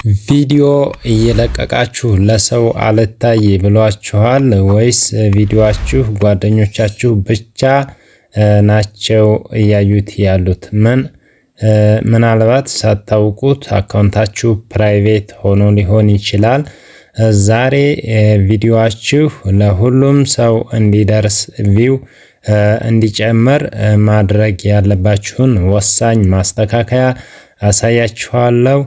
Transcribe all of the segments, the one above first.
ቪዲዮ እየለቀቃችሁ ለሰው አልታይ ብሏችኋል ወይስ ቪዲዮአችሁ ጓደኞቻችሁ ብቻ ናቸው እያዩት ያሉት? ምናልባት ሳታውቁት አካውንታችሁ ፕራይቬት ሆኖ ሊሆን ይችላል። ዛሬ ቪዲዮአችሁ ለሁሉም ሰው እንዲደርስ ቪው እንዲጨምር ማድረግ ያለባችሁን ወሳኝ ማስተካከያ አሳያችኋለሁ።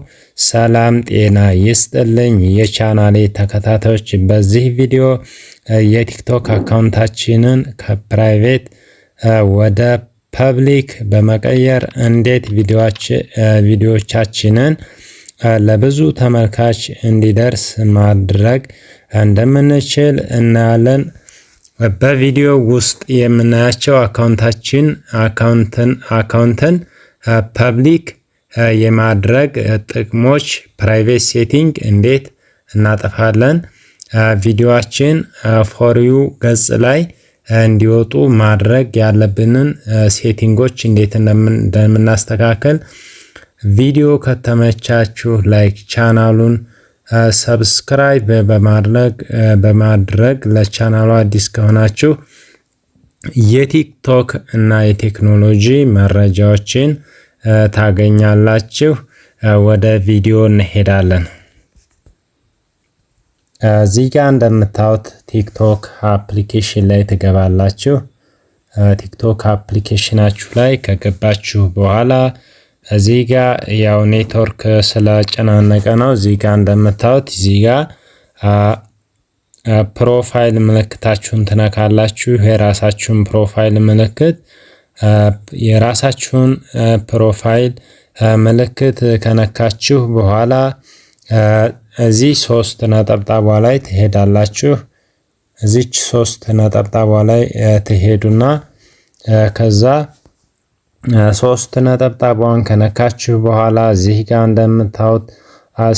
ሰላም ጤና ይስጥልኝ የቻናሌ ተከታታዮች፣ በዚህ ቪዲዮ የቲክቶክ አካውንታችንን ከፕራይቬት ወደ ፐብሊክ በመቀየር እንዴት ቪዲዮቻችንን ለብዙ ተመልካች እንዲደርስ ማድረግ እንደምንችል እናያለን። በቪዲዮ ውስጥ የምናያቸው አካውንትን ፐብሊክ የማድረግ ጥቅሞች፣ ፕራይቬት ሴቲንግ እንዴት እናጠፋለን፣ ቪዲዮአችን ፎር ዩ ገጽ ላይ እንዲወጡ ማድረግ ያለብንን ሴቲንጎች እንዴት እንደምናስተካከል፣ ቪዲዮ ከተመቻችሁ ላይክ ቻናሉን ሰብስክራይብ በማድረግ ለቻናሉ አዲስ ከሆናችሁ የቲክቶክ እና የቴክኖሎጂ መረጃዎችን ታገኛላችሁ። ወደ ቪዲዮ እንሄዳለን። እዚህ ጋር እንደምታዩት ቲክቶክ አፕሊኬሽን ላይ ትገባላችሁ። ቲክቶክ አፕሊኬሽናችሁ ላይ ከገባችሁ በኋላ እዚህ ጋር ያው ኔትወርክ ስለጨናነቀ ነው። እዚህ ጋር እንደምታዩት እዚህ ጋር ፕሮፋይል ምልክታችሁን ትነካላችሁ። የራሳችሁን ፕሮፋይል ምልክት የራሳችሁን ፕሮፋይል ምልክት ከነካችሁ በኋላ እዚህ 3 ነጠብጣቧ ላይ ትሄዳላችሁ። እዚች 3 ነጠብጣቧ ላይ ትሄዱና ከዛ 3 ነጠብጣቧን ከነካችሁ በኋላ እዚህ ጋር እንደምታዩት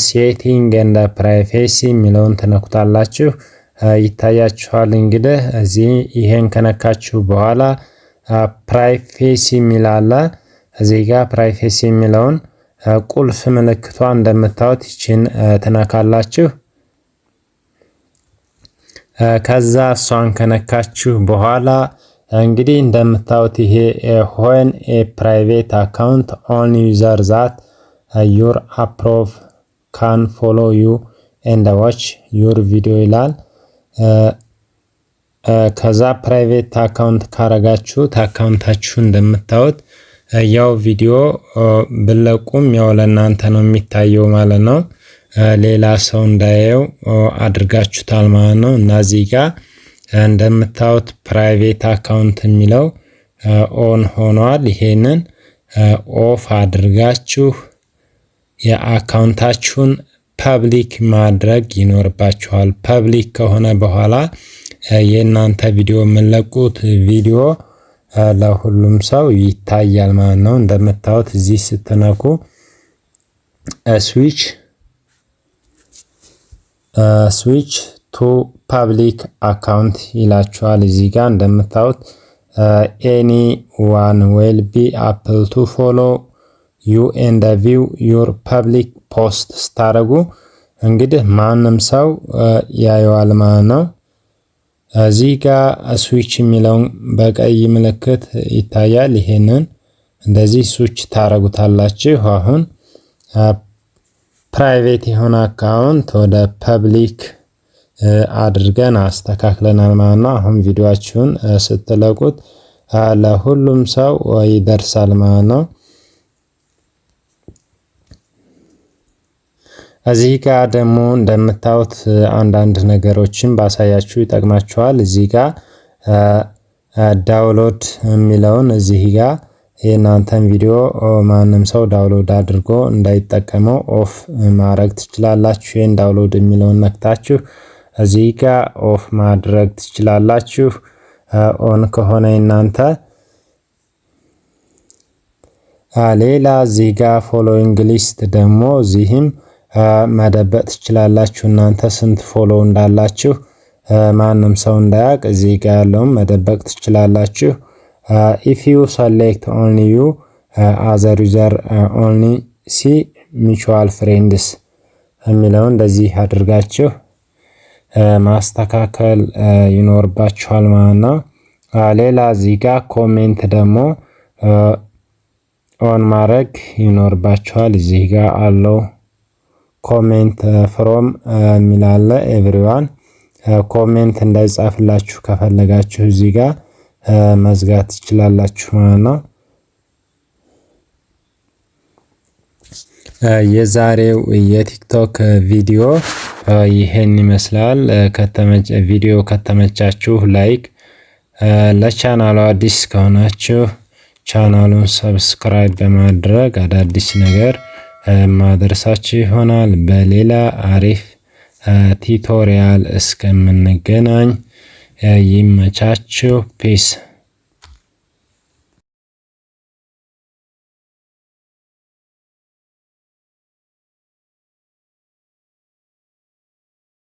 ሴቲንግ እንደ ፕራይቬሲ የሚለውን ትነኩታላችሁ። ይታያችኋል እንግዲህ እዚህ ይሄን ከነካችሁ በኋላ ፕራይቬሲ የሚል አለ። እዚህ ጋር ፕራይቬሲ የሚለውን ቁልፍ ምልክቷ እንደምታዩት ይችን ትነካላችሁ። ከዛ እሷን ከነካችሁ በኋላ እንግዲህ እንደምታዩት ይሄ when a private account only user that your approve can follow you and watch your video ይላል። ከዛ ፕራይቬት አካውንት ካረጋችሁት አካውንታችሁ እንደምታዩት ያው ቪዲዮ ብለቁም ያው ለእናንተ ነው የሚታየው ማለት ነው። ሌላ ሰው እንዳያየው አድርጋችሁታል ማለት ነው። እና እዚህ ጋር እንደምታዩት ፕራይቬት አካውንት የሚለው ኦን ሆኗል። ይሄንን ኦፍ አድርጋችሁ የአካውንታችሁን ፐብሊክ ማድረግ ይኖርባችኋል። ፐብሊክ ከሆነ በኋላ የእናንተ ቪዲዮ የምንለቁት ቪዲዮ ለሁሉም ሰው ይታያል ማለት ነው። እንደምታዩት እዚህ ስትነኩ ስዊች ቱ ፐብሊክ አካውንት ይላችኋል። እዚህ ጋር እንደምታዩት ኤኒ ዋን ዊል ቢ አፕል ቱ ፎሎ ዩ ኤንድ ቪው ዩር ፐብሊክ ፖስት ስታደርጉ እንግዲህ ማንም ሰው ያየዋል ማለት ነው። እዚህ ጋር ስዊች የሚለውን በቀይ ምልክት ይታያል። ይሄንን እንደዚህ ስዊች ታረጉታላችሁ። አሁን ፕራይቬት የሆነ አካውንት ወደ ፐብሊክ አድርገን አስተካክለናል ማለት ነው። አሁን ቪዲዮአችሁን ስትለቁት ለሁሉም ሰው ይደርሳል ማለት ነው። እዚህ ጋር ደግሞ እንደምታዩት አንዳንድ ነገሮችን ባሳያችሁ ይጠቅማችኋል። እዚህ ጋር ዳውንሎድ የሚለውን እዚህ ጋር የእናንተን ቪዲዮ ማንም ሰው ዳውንሎድ አድርጎ እንዳይጠቀመው ኦፍ ማድረግ ትችላላችሁ። ይሄን ዳውንሎድ የሚለውን ነክታችሁ እዚህ ጋር ኦፍ ማድረግ ትችላላችሁ። ኦን ከሆነ እናንተ ሌላ እዚህ ጋር ፎሎዊንግ ሊስት ደግሞ እዚህም መደበቅ ትችላላችሁ። እናንተ ስንት ፎሎ እንዳላችሁ ማንም ሰው እንዳያውቅ እዚህ ጋር ያለውን መደበቅ ትችላላችሁ። if you select only you other user only see mutual friends የሚለውን እንደዚህ አድርጋችሁ ማስተካከል ይኖርባችኋል ማለት ነው። ሌላ እዚህ ጋር ኮሜንት ደግሞ ኦን ማድረግ ይኖርባችኋል። እዚህ ጋር አለው ኮሜንት ፍሮም የሚል አለ። ኤቭሪዋን ኮሜንት እንዳይጻፍላችሁ ከፈለጋችሁ እዚህ ጋር መዝጋት ትችላላችሁ ማለት ነው። የዛሬው የቲክቶክ ቪዲዮ ይሄን ይመስላል። ቪዲዮ ከተመቻችሁ ላይክ፣ ለቻናሉ አዲስ ከሆናችሁ ቻናሉን ሰብስክራይብ በማድረግ አዳዲስ ነገር ማድረሳችሁ ይሆናል። በሌላ አሪፍ ቲቶሪያል እስከምንገናኝ ይመቻችሁ። ፒስ